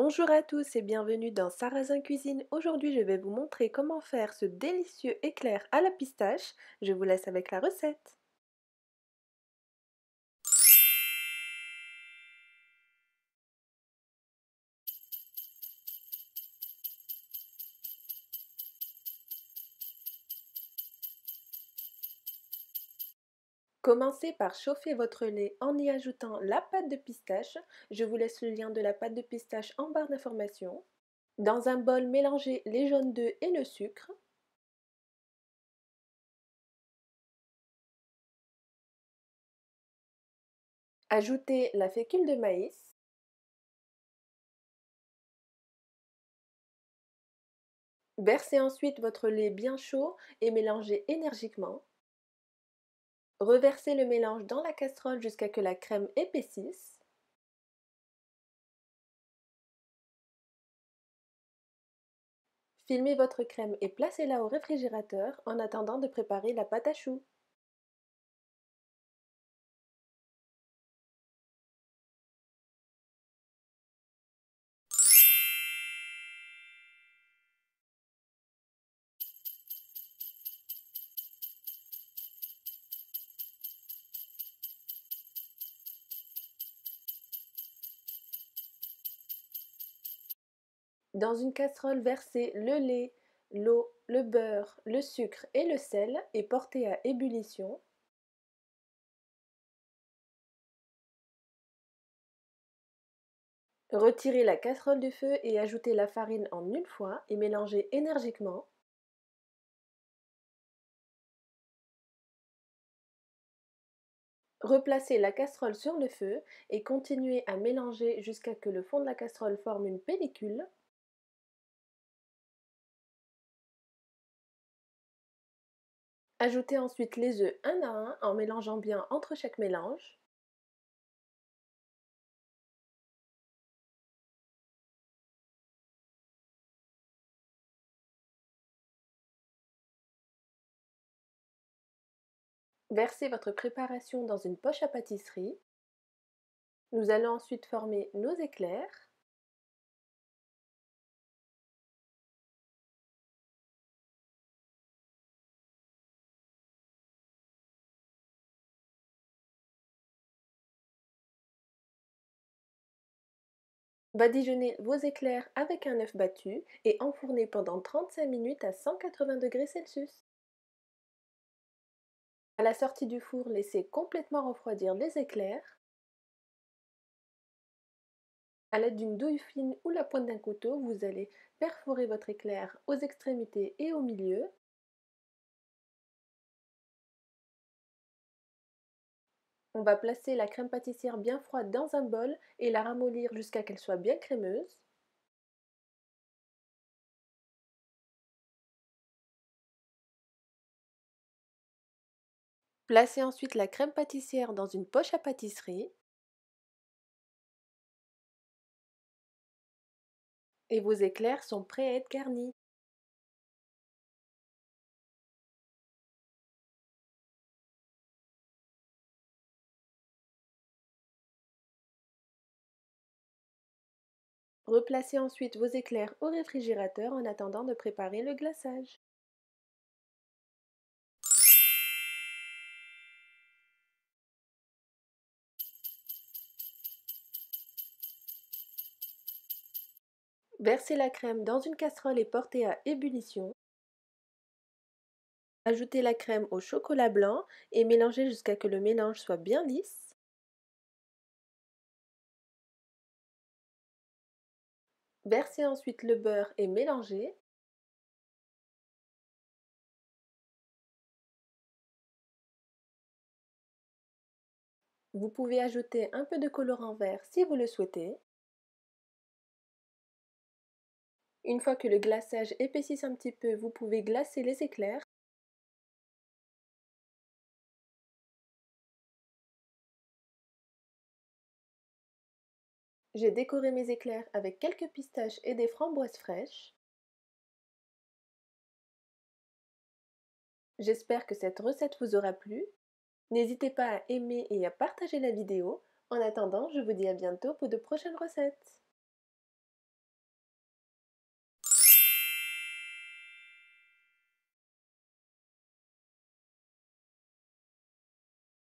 Bonjour à tous et bienvenue dans Sarrasin Cuisine. Aujourd'hui, je vais vous montrer comment faire ce délicieux éclair à la pistache. Je vous laisse avec la recette. Commencez par chauffer votre lait en y ajoutant la pâte de pistache. Je vous laisse le lien de la pâte de pistache en barre d'informations. Dans un bol, mélangez les jaunes d'œufs et le sucre. Ajoutez la fécule de maïs. Versez ensuite votre lait bien chaud et mélangez énergiquement. Reversez le mélange dans la casserole jusqu'à que la crème épaississe. Filmez votre crème et placez-la au réfrigérateur en attendant de préparer la pâte à choux. Dans une casserole, versez le lait, l'eau, le beurre, le sucre et le sel et portez à ébullition. Retirez la casserole du feu et ajoutez la farine en une fois et mélangez énergiquement. Replacez la casserole sur le feu et continuez à mélanger jusqu'à que le fond de la casserole forme une pellicule. Ajoutez ensuite les œufs un à un en mélangeant bien entre chaque mélange. Versez votre préparation dans une poche à pâtisserie. Nous allons ensuite former nos éclairs. Badigeonnez vos éclairs avec un œuf battu et enfournez pendant 35 minutes à 180 degrés Celsius. À la sortie du four, laissez complètement refroidir les éclairs. À l'aide d'une douille fine ou la pointe d'un couteau, vous allez perforer votre éclair aux extrémités et au milieu. On va placer la crème pâtissière bien froide dans un bol et la ramollir jusqu'à qu'elle soit bien crémeuse. Placez ensuite la crème pâtissière dans une poche à pâtisserie et vos éclairs sont prêts à être garnis. Replacez ensuite vos éclairs au réfrigérateur en attendant de préparer le glaçage. Versez la crème dans une casserole et portez à ébullition. Ajoutez la crème au chocolat blanc et mélangez jusqu'à que le mélange soit bien lisse. Versez ensuite le beurre et mélangez. Vous pouvez ajouter un peu de colorant vert si vous le souhaitez. Une fois que le glaçage épaississe un petit peu, vous pouvez glacer les éclairs. J'ai décoré mes éclairs avec quelques pistaches et des framboises fraîches. J'espère que cette recette vous aura plu. N'hésitez pas à aimer et à partager la vidéo. En attendant, je vous dis à bientôt pour de prochaines recettes.